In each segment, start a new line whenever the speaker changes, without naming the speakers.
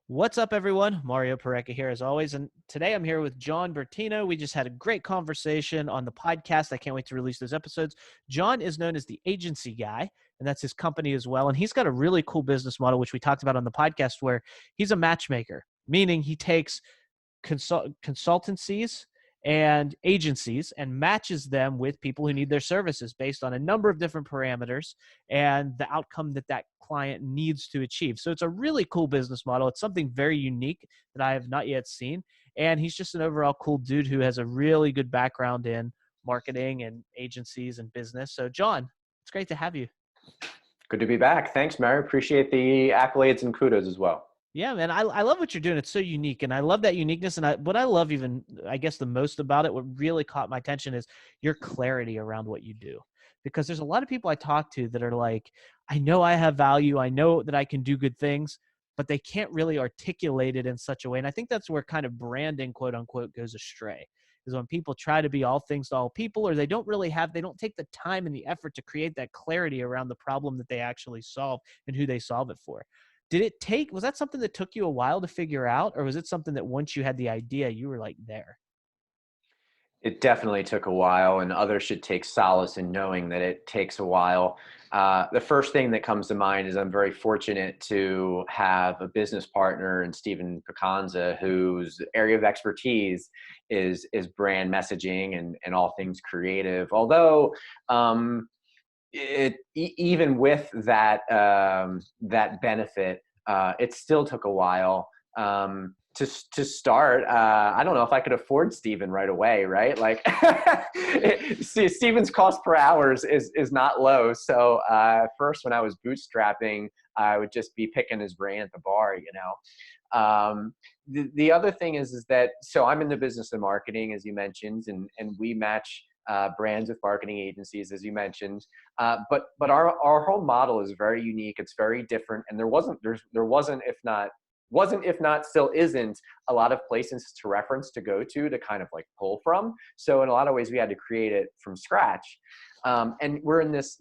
What's up, everyone? Mario Pareca here, as always. And today I'm here with John Bertino. We just had a great conversation on the podcast. I can't wait to release those episodes. John is known as the agency guy, and that's his company as well. And he's got a really cool business model, which we talked about on the podcast, where he's a matchmaker, meaning he takes consultancies and agencies and matches them with people who need their services based on a number of different parameters and the outcome that that client needs to achieve. So it's a really cool business model. It's something very unique that I have not yet seen. And he's just an overall cool dude who has a really good background in marketing and agencies and business. So John, it's great to have you.
Good to be back. Thanks, Mary. Appreciate the accolades and kudos as well.
Yeah, man, I love what you're doing. It's so unique, and I love that uniqueness. And what I love even, I guess, the most about it, what really caught my attention is your clarity around what you do. Because there's a lot of people I talk to that are like, I know I have value, I know that I can do good things, but they can't really articulate it in such a way. And I think that's where kind of branding, quote unquote, goes astray. Is when people try to be all things to all people, or they don't take the time and the effort to create that clarity around the problem that they actually solve and who they solve it for. Was that something that took you a while to figure out, or was it something that once you had the idea, you were like there?
It definitely took a while, and others should take solace in knowing that it takes a while. The first thing that comes to mind is I'm very fortunate to have a business partner in Stephen Picanza, whose area of expertise is brand messaging and all things creative. Although even with that benefit, it still took a while to start. I don't know if I could afford Steven right away, right? Like, Steven's cost per hour is not low. So first, when I was bootstrapping, I would just be picking his brain at the bar, you know. The other thing is that, so I'm in the business of marketing, as you mentioned, and we match brands with marketing agencies, as you mentioned. But our whole model is very unique. It's very different. And there wasn't, if not, still isn't a lot of places to reference to go to kind of like pull from. So in a lot of ways, we had to create it from scratch. And we're in this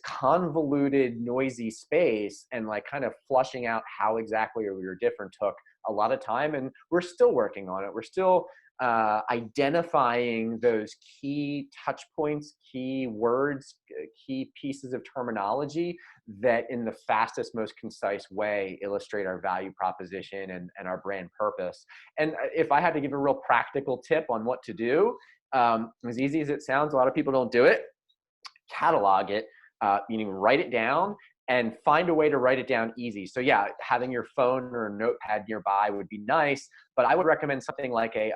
convoluted, noisy space, and like kind of flushing out how exactly we were different took a lot of time, and we're still working on it. We're still identifying those key touch points, key words, key pieces of terminology that in the fastest, most concise way illustrate our value proposition and our brand purpose. And if I had to give a real practical tip on what to do, as easy as it sounds, a lot of people don't do it. Catalog it, meaning write it down, and find a way to write it down easy. So yeah, having your phone or a notepad nearby would be nice, but I would recommend something like an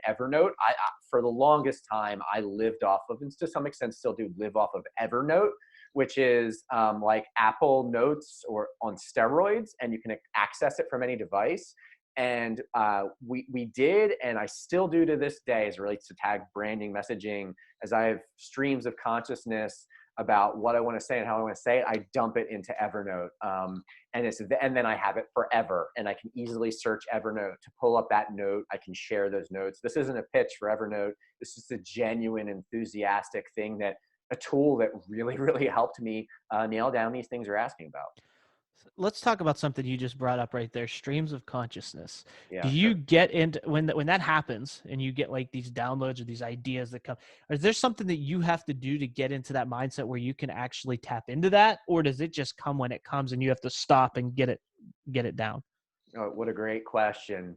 Evernote. For the longest time, I lived off of, and to some extent still do live off of, Evernote, which is like Apple Notes or on steroids, and you can access it from any device. And we did, and I still do to this day, as it relates to tag branding, messaging, as I have streams of consciousness about what I want to say and how I want to say it, I dump it into Evernote. And then I have it forever, and I can easily search Evernote to pull up that note. I can share those notes. This isn't a pitch for Evernote. This is a genuine, enthusiastic thing, a tool that really, really helped me nail down these things you're asking about.
Let's talk about something you just brought up right there, streams of consciousness. Do
Yeah,
you
sure.
get into, when that happens and you get like these downloads or these ideas that come, is there something that you have to do to get into that mindset where you can actually tap into that? Or does it just come when it comes and you have to stop and get it down?
Oh, what a great question.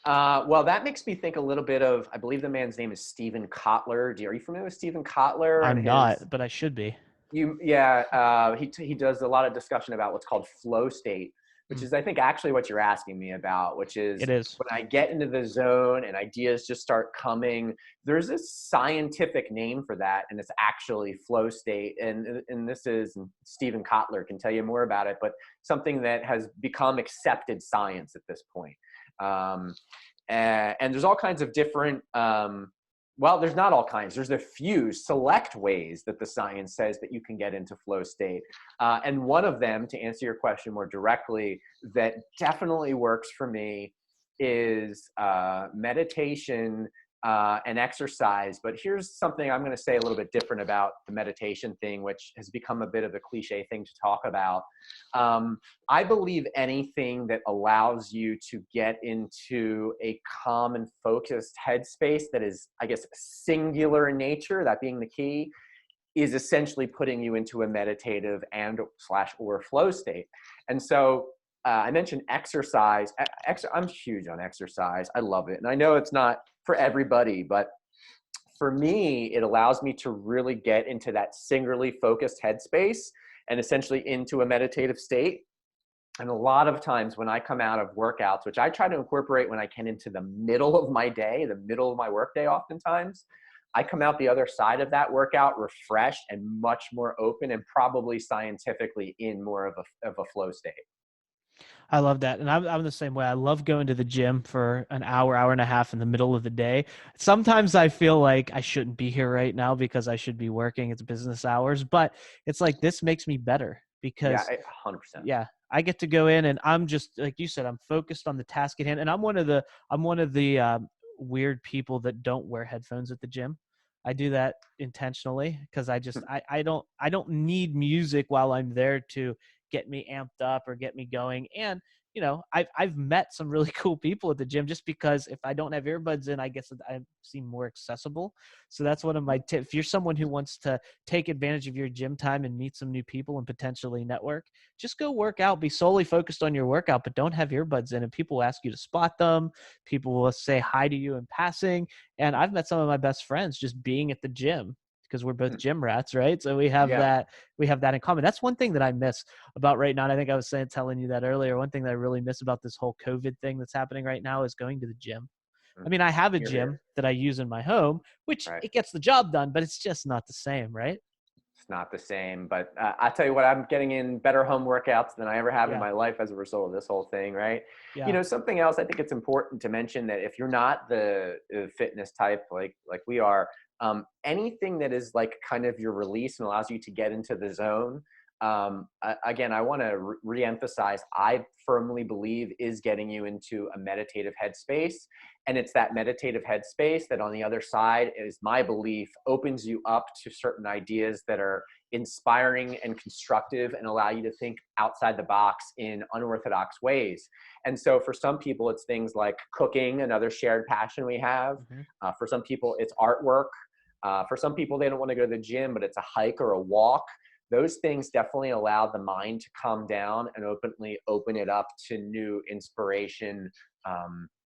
Well, that makes me think a little bit of, I believe the man's name is Steven Kotler. Are you familiar with Steven Kotler and
I'm
his?
not, but I should be.
He does a lot of discussion about what's called flow state, which
Mm,
is, I think, actually what you're asking me about, which is
it is.
when I get into the zone and ideas just start coming. There's this scientific name for that, and it's actually flow state. And this is, and Stephen Kotler can tell you more about it, but something that has become accepted science at this point. And there's all kinds of different well, there's not all kinds. There's a few select ways that the science says that you can get into flow state. And one of them, to answer your question more directly, that definitely works for me is meditation and exercise. But here's something I'm going to say a little bit different about the meditation thing, which has become a bit of a cliche thing to talk about. I believe anything that allows you to get into a calm and focused headspace that is, I guess, singular in nature, that being the key, is essentially putting you into a meditative and slash or flow state. And so I mentioned exercise. I'm huge on exercise. I love it. And I know it's not for everybody, but for me, it allows me to really get into that singularly focused headspace and essentially into a meditative state. And a lot of times when I come out of workouts, which I try to incorporate when I can into the middle of my day, the middle of my workday oftentimes, I come out the other side of that workout refreshed and much more open and probably scientifically in more of a flow state.
I love that. And I'm the same way. I love going to the gym for an hour, hour and a half in the middle of the day. Sometimes I feel like I shouldn't be here right now because I should be working. It's business hours, but it's like, this makes me better
Yeah,
because
100%.
yeah, I get to go in and I'm just, like you said, I'm focused on the task at hand. And I'm one of the weird people that don't wear headphones at the gym. I do that intentionally because I don't need music while I'm there to get me amped up or get me going. And I've met some really cool people at the gym just because if I don't have earbuds in, I guess I seem more accessible. So that's one of my tips. If you're someone who wants to take advantage of your gym time and meet some new people and potentially network, just go work out, be solely focused on your workout, but don't have earbuds in. And people will ask you to spot them. People will say hi to you in passing. And I've met some of my best friends just being at the gym because we're both gym rats, right? So
Yeah.
we have that in common. That's one thing that I miss about right now. And I think I was telling you that earlier. One thing that I really miss about this whole COVID thing that's happening right now is going to the gym. I mean, I have a
You're
gym
here.
that I use in my home, which
Right.
it gets the job done, but it's just not the same, right?
It's not the same, but I'll tell you what, I'm getting in better home workouts than I ever have in
Yeah.
my life as a result of this whole thing, right?
Yeah.
Something else I think it's important to mention that if you're not the fitness type like we are, anything that is like kind of your release and allows you to get into the zone. Again, I want to re-emphasize, I firmly believe is getting you into a meditative headspace. And it's that meditative headspace that on the other side is my belief opens you up to certain ideas that are inspiring and constructive and allow you to think outside the box in unorthodox ways. And so for some people, it's things like cooking, another shared passion we have.
Mm-hmm.
For some people, it's artwork. For some people, they don't want to go to the gym, but it's a hike or a walk. Those things definitely allow the mind to calm down and open it up to new inspiration,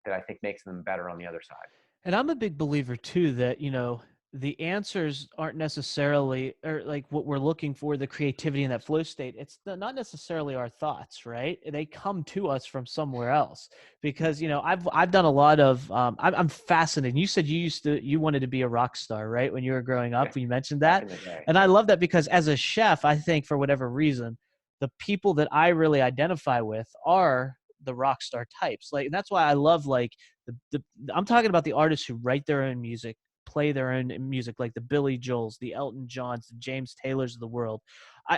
that I think makes them better on the other side.
And I'm a big believer too that, the answers aren't necessarily or like what we're looking for, the creativity in that flow state. It's not necessarily our thoughts, right? They come to us from somewhere else because, I've done a lot of, I'm fascinated. You said you wanted to be a rock star, right? When you were growing up, you mentioned
Back
that.
in the day.
And I love that because as a chef, I think for whatever reason, the people that I really identify with are the rock star types. Like, and that's why I love like the I'm talking about the artists who write their own music, play their own music, like the Billy Joels, the Elton Johns, the James Taylors of the world.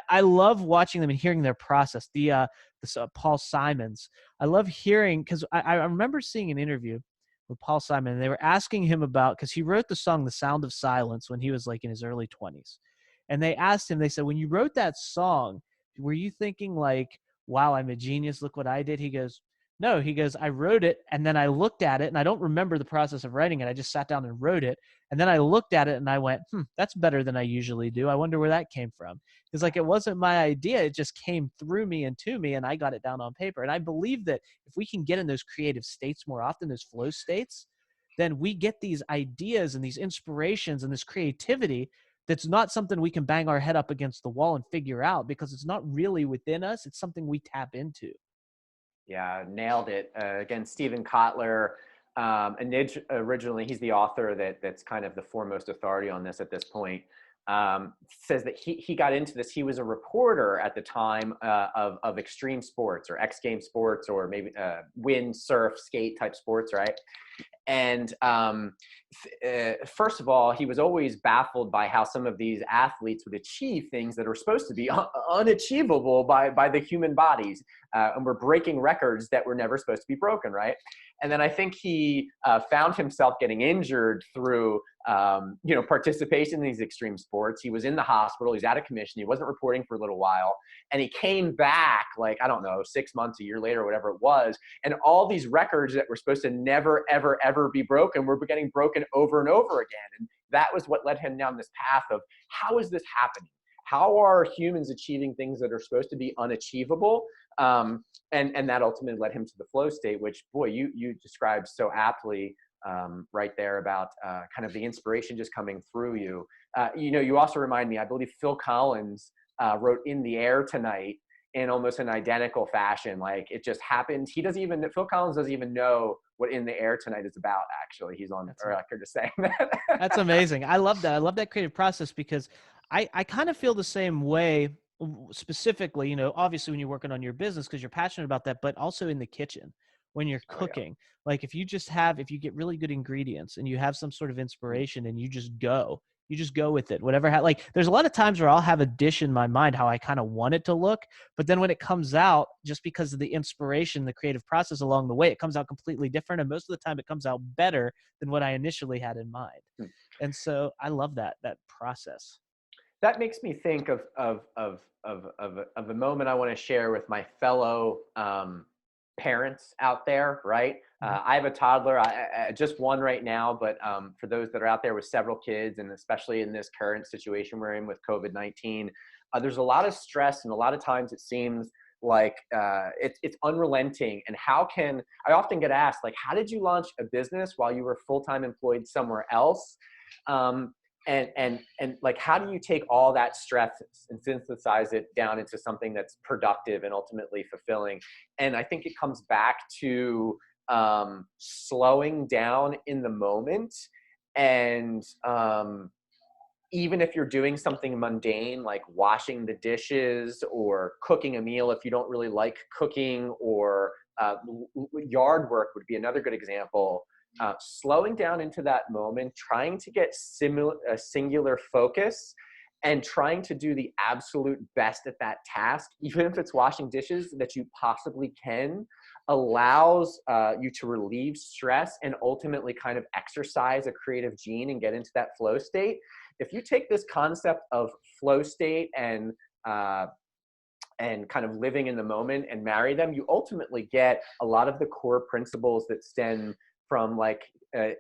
I love watching them and hearing their process. The Paul Simons. I love hearing because I remember seeing an interview with Paul Simon and they were asking him about because he wrote the song "The Sound of Silence" when he was like in his early 20s, and they asked him. They said, "When you wrote that song, were you thinking like, wow, I'm a genius. Look what I did?" He goes, no, he goes, I wrote it and then I looked at it and I don't remember the process of writing it. I just sat down and wrote it. And then I looked at it and I went, that's better than I usually do. I wonder where that came from. It's like, it wasn't my idea. It just came through me and to me and I got it down on paper. And I believe that if we can get in those creative states more often, those flow states, then we get these ideas and these inspirations and this creativity that's not something we can bang our head up against the wall and figure out because it's not really within us. It's something we tap into.
Yeah, nailed it. Again, Stephen Kotler, and originally he's the author that's kind of the foremost authority on this at this point. Says that he got into this. He was a reporter at the time of extreme sports or X game sports or maybe wind, surf, skate type sports, right? And first of all, he was always baffled by how some of these athletes would achieve things that are supposed to be unachievable by the human bodies. And we're breaking records that were never supposed to be broken, right? And then I think he found himself getting injured through participation in these extreme sports. He was in the hospital. He's out of commission. He wasn't reporting for a little while. And he came back, like, I don't know, 6 months, a year later, whatever it was. And all these records that were supposed to never, ever, ever be broken were getting broken over and over again. And that was what led him down this path of, how is this happening? How are humans achieving things that are supposed to be unachievable? And that ultimately led him to the flow state, which, boy, you described so aptly right there about kind of the inspiration just coming through you. You also remind me, I believe Phil Collins wrote "In the Air Tonight" in almost an identical fashion. Like, it just happened. Phil Collins doesn't even know what "In the Air Tonight" is about. Actually, he's on record to saying that.
That's amazing. I love that. I love that creative process, because I kind of feel the same way, specifically, obviously when you're working on your business because you're passionate about that, but also in the kitchen when you're cooking. Like, if you get really good ingredients and you have some sort of inspiration and you just go with it, whatever. Like, there's a lot of times where I'll have a dish in my mind how I kind of want it to look, but then when it comes out, just because of the inspiration, the creative process along the way, it comes out completely different. And most of the time it comes out better than what I initially had in mind. And so I love that process.
That makes me think of a moment I want to share with my fellow parents out there, right? I have a toddler, I just one right now, but for those that are out there with several kids, and especially in this current situation we're in with COVID-19, there's a lot of stress, and a lot of times it seems like it's unrelenting. And I often get asked, like, how did you launch a business while you were full-time employed somewhere else? And like, how do you take all that stress and synthesize it down into something that's productive and ultimately fulfilling? And I think it comes back to slowing down in the moment. And even if you're doing something mundane, like washing the dishes or cooking a meal, if you don't really like cooking, or yard work would be another good example. Slowing down into that moment, trying to get a singular focus, and trying to do the absolute best at that task, even if it's washing dishes, that you possibly can, allows you to relieve stress and ultimately kind of exercise a creative gene and get into that flow state. If you take this concept of flow state and kind of living in the moment and marry them, you ultimately get a lot of the core principles that stem from, like,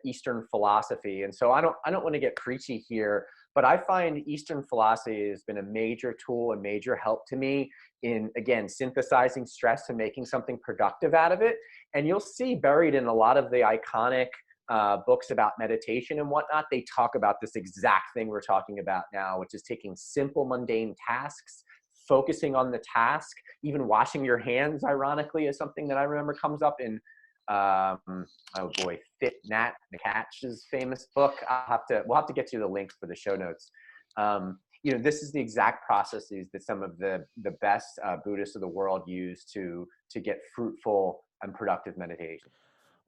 Eastern philosophy. And so I don't want to get preachy here, but I find Eastern philosophy has been a major tool, a major help to me in, again, synthesizing stress and making something productive out of it. And you'll see buried in a lot of the iconic books about meditation and whatnot, they talk about this exact thing we're talking about now, which is taking simple, mundane tasks, focusing on the task. Even washing your hands, ironically, is something that I remember comes up in oh boy, Thich Nhat Hanh's famous book. We'll have to get you the links for the show notes. This is the exact processes that some of the best Buddhists of the world use to get fruitful and productive meditation.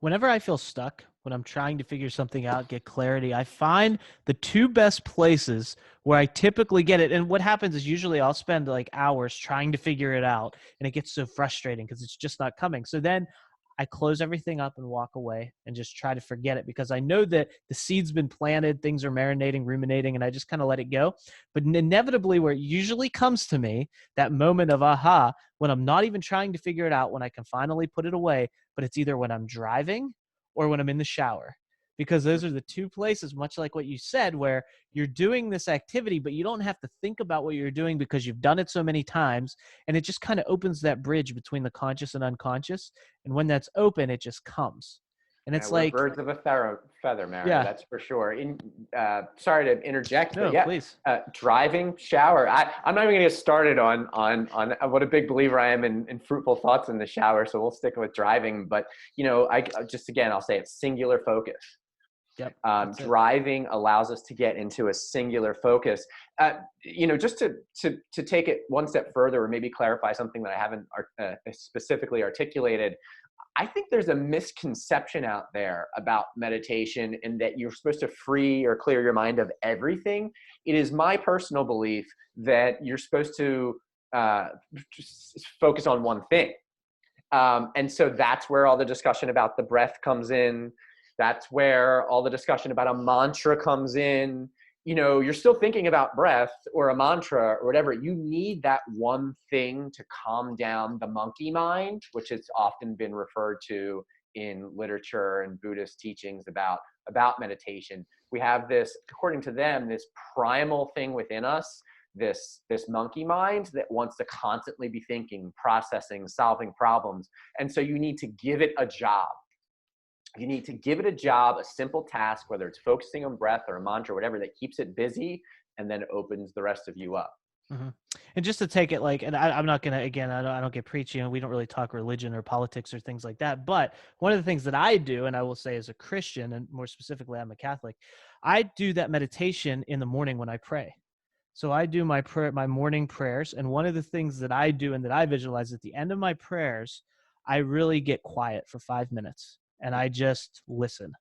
Whenever I feel stuck, when I'm trying to figure something out, get clarity, I find the two best places where I typically get it. And what happens is, usually I'll spend like hours trying to figure it out, and it gets so frustrating because it's just not coming. So then I close everything up and walk away and just try to forget it, because I know that the seed's been planted, things are marinating, ruminating, and I just kind of let it go. But inevitably, where it usually comes to me, that moment of aha, when I'm not even trying to figure it out, when I can finally put it away, but it's either when I'm driving or when I'm in the shower. Because those are the two places, much like what you said, where you're doing this activity, but you don't have to think about what you're doing because you've done it so many times. And it just kind of opens that bridge between the conscious and unconscious. And when that's open, it just comes. And
Yeah,
it's
we're
like,
birds of a feather, Mario.
yeah,
That's for sure. Sorry to interject, but
no,
yeah,
please.
driving, shower. I'm not even going to get started on what a big believer I am in fruitful thoughts in the shower. So we'll stick with driving. But I'll say it's singular focus.
Yep.
Driving allows us to get into a singular focus. Just to take it one step further, or maybe clarify something that I haven't specifically articulated. I think there's a misconception out there about meditation and that you're supposed to free or clear your mind of everything. It is my personal belief that you're supposed to just focus on one thing. And so that's where all the discussion about the breath comes in. That's where all the discussion about a mantra comes in. You're still thinking about breath or a mantra or whatever. You need that one thing to calm down the monkey mind, which has often been referred to in literature and Buddhist teachings about meditation. We have this, according to them, this primal thing within us, this monkey mind that wants to constantly be thinking, processing, solving problems. And so you need to give it a job. You need to give it a job, a simple task, whether it's focusing on breath or a mantra, whatever, that keeps it busy and then opens the rest of you up.
Mm-hmm. And just to take it like, and I'm not going to, again, I don't get preachy, and we don't really talk religion or politics or things like that. But one of the things that I do, and I will say as a Christian, and more specifically, I'm a Catholic, I do that meditation in the morning when I pray. So I do my morning prayers. And one of the things that I do and that I visualize at the end of my prayers, I really get quiet for 5 minutes and I just listen.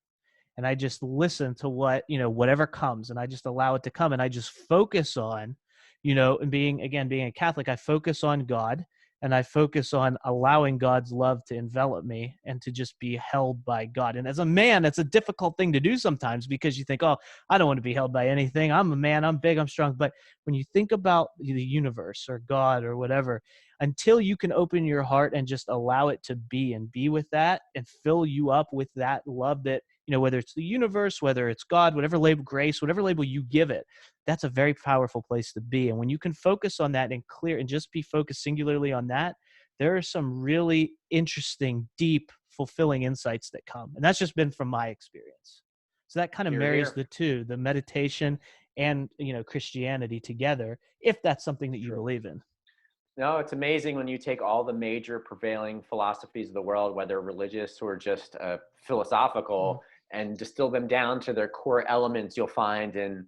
And I just listen to whatever comes, and I just allow it to come. And I just focus on, and being a Catholic, I focus on God, and I focus on allowing God's love to envelop me and to just be held by God. And as a man, that's a difficult thing to do sometimes, because you think, oh, I don't want to be held by anything. I'm a man, I'm big, I'm strong. But when you think about the universe or God or whatever, until you can open your heart and just allow it to be and be with that and fill you up with that love that, whether it's the universe, whether it's God, whatever label, grace, whatever label you give it, that's a very powerful place to be. And when you can focus on that and clear and just be focused singularly on that, there are some really interesting, deep, fulfilling insights that come. And that's just been from my experience. So that kind of marries the two, the meditation and, Christianity together, if that's something that you believe in.
No, it's amazing when you take all the major prevailing philosophies of the world, whether religious or just philosophical, and distill them down to their core elements. You'll find an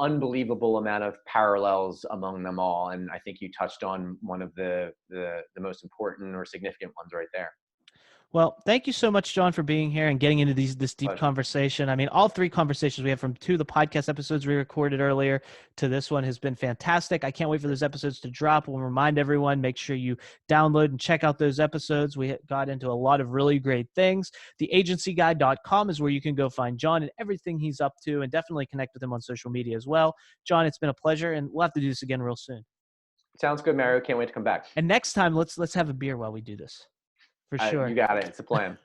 unbelievable amount of parallels among them all. And I think you touched on one of the most important or significant ones right there.
Well, thank you so much, John, for being here and getting into this deep
Pleasure.
conversation. I mean, all three conversations we have, from the podcast episodes we recorded earlier to this one, has been fantastic. I can't wait for those episodes to drop. We'll remind everyone, make sure you download and check out those episodes. We got into a lot of really great things. Theagencyguy.com is where you can go find John and everything he's up to, and definitely connect with him on social media as well. John, it's been a pleasure, and we'll have to do this again real soon.
Sounds good, Mario. Can't wait to come back.
And next time, let's have a beer while we do this. For sure.
You got it. It's a plan.